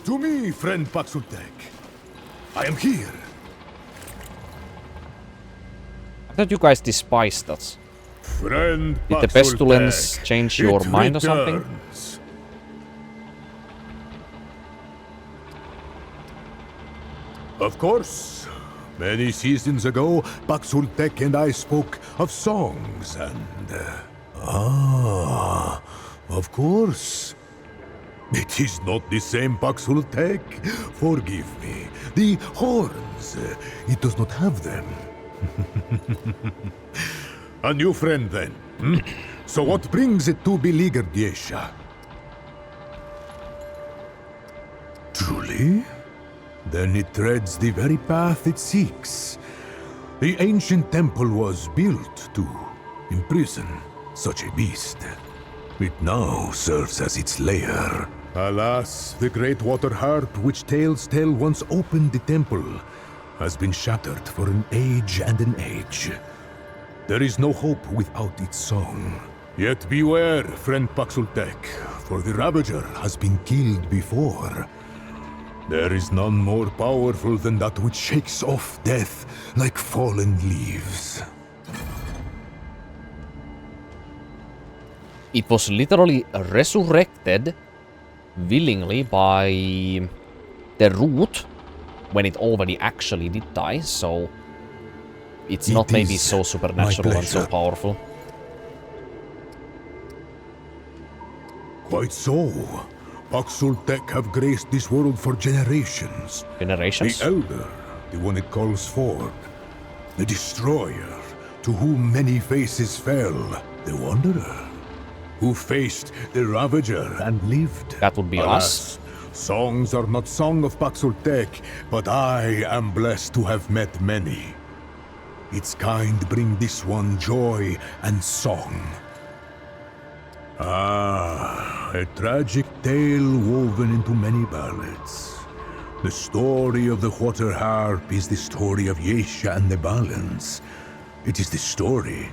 To me, friend Paxultek. I am here. I thought you guys despised us. Friend Did the pestilence change your mind or something? Of course. Many seasons ago, Paxultek and I spoke of songs and... of course. It is not the same Paxultek. Forgive me. The horns, it does not have them. A new friend then. So what brings it to beleaguered Yaesha? Truly? Then it treads the very path it seeks. The ancient temple was built to imprison such a beast. It now serves as its lair. Alas, the great water harp which tales tell once opened the temple has been shattered for an age and an age. There is no hope without its song. Yet beware, friend Paxultek, for the Ravager has been killed before. There is none more powerful than that which shakes off death like fallen leaves. It was literally resurrected willingly by the root when it already actually did die, so it's not maybe so supernatural and so powerful. Quite so. Paxultek have graced this world for generations. Generations? The Elder, the one it calls forth. The Destroyer, to whom many faces fell. The Wanderer, who faced the Ravager and lived. That would be Alas, us. Songs are not song of Paxultek, but I am blessed to have met many. Its kind bring this one joy and song. A tragic tale woven into many ballads. The story of the water harp is the story of Yaesha and the balance. It is the story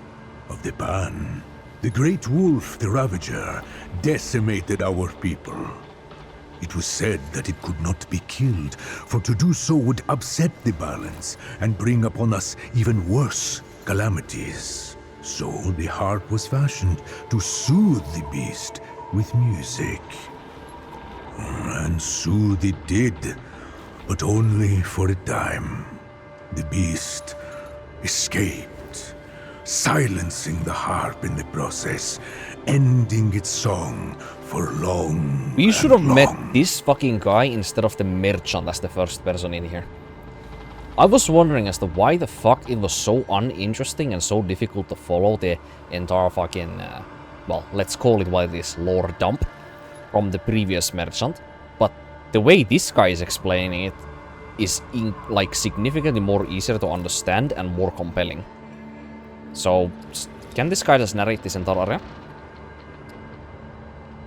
of the Ban. The great wolf, the Ravager, decimated our people. It was said that it could not be killed, for to do so would upset the balance and bring upon us even worse calamities. So the harp was fashioned to soothe the beast with music. And soothe it did, but only for a time. The beast escaped, silencing the harp in the process, ending its song for long. We should have met this fucking guy instead of the merchant as the first person in here. I was wondering as to why the fuck it was so uninteresting and so difficult to follow the entire fucking, well, let's call it what it is, lore dump from the previous merchant. But the way this guy is explaining it is like significantly more easier to understand and more compelling. So, can this guy just narrate this entire area?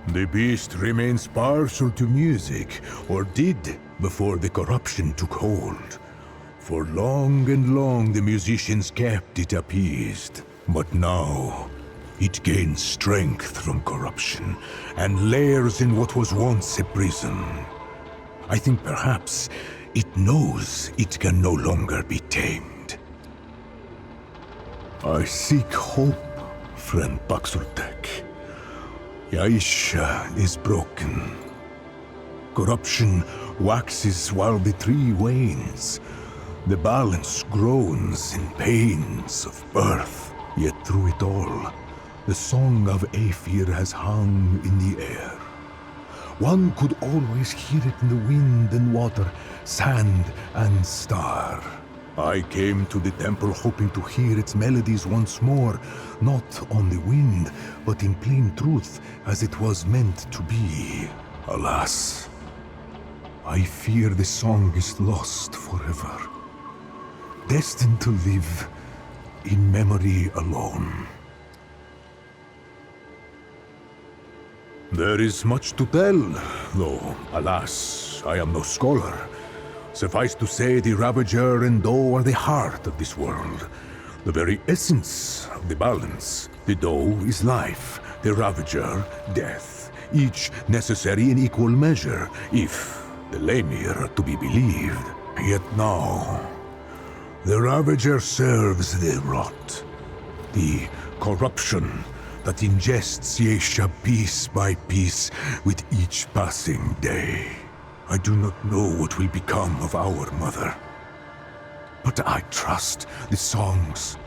The beast remains partial to music, or did before the corruption took hold. For long and long the musicians kept it appeased, but now it gains strength from corruption and lairs in what was once a prison. I think perhaps it knows it can no longer be tamed. I seek hope, friend Paxultek. Yaesha is broken. Corruption waxes while the tree wanes. The balance groans in pains of birth. Yet through it all, the song of Aether has hung in the air. One could always hear it in the wind and water, sand and star. I came to the temple hoping to hear its melodies once more, not on the wind, but in plain truth as it was meant to be. Alas, I fear the song is lost forever, destined to live in memory alone. There is much to tell, though, alas, I am no scholar. Suffice to say, the Ravager and Doe are the heart of this world, the very essence of the balance. The Doe is life, the Ravager, death, each necessary in equal measure, if the Lemir to be believed. Yet now, the Ravager serves the rot, the corruption that ingests Yaesha piece by piece with each passing day. I do not know what will become of our mother, but I trust the songs.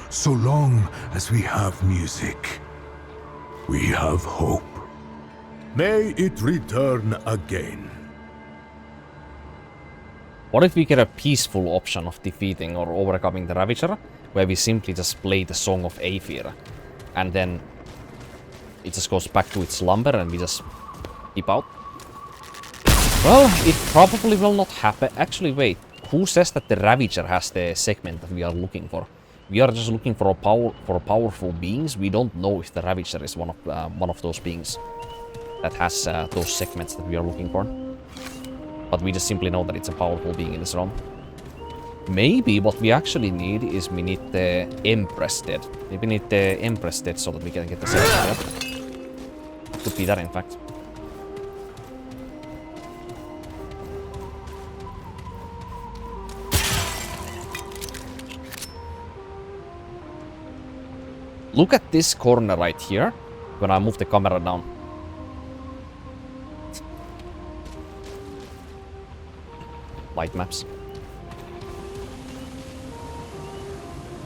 So long as we have music, we have hope. May it return again. What if we get a peaceful option of defeating or overcoming the Ravager, where we simply just play the Song of Aether, and then it just goes back to its slumber and we just keep out? Well, it probably will not happen. Actually, wait. Who says that the Ravager has the segment that we are looking for? We are just looking for powerful beings. We don't know if the Ravager is one of those beings that has those segments that we are looking for. But we just simply know that it's a powerful being in this realm. Maybe what we actually need is we need the Empress dead. Maybe we need the Empress dead so that we can get the segment. Could be that, in fact. Look at this corner right here when I move the camera down. Light maps.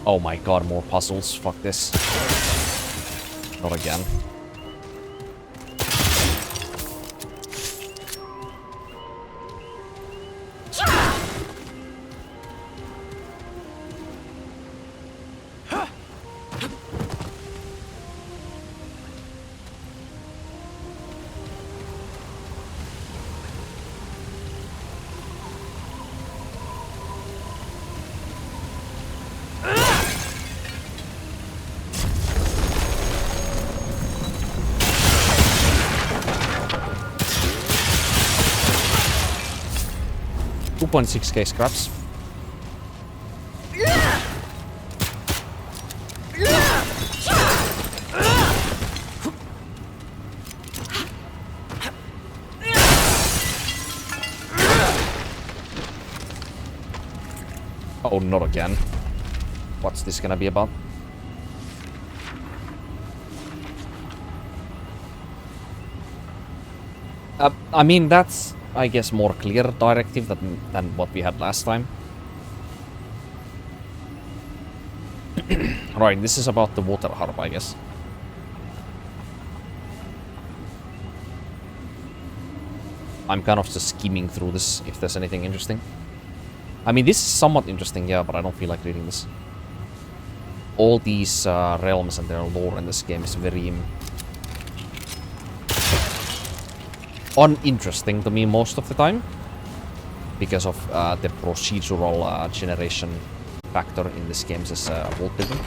Oh my god, more puzzles. Fuck this. Not again. $2.6k scraps. Oh, not again. What's this gonna be about? I mean, that's, I guess, more clear directive than what we had last time. Right, this is about the water harp, I guess. I'm kind of just skimming through this, if there's anything interesting. I mean, this is somewhat interesting, yeah, but I don't feel like reading this. All these realms and their lore in this game is very uninteresting to me most of the time, because of the procedural generation factor in this game's world building.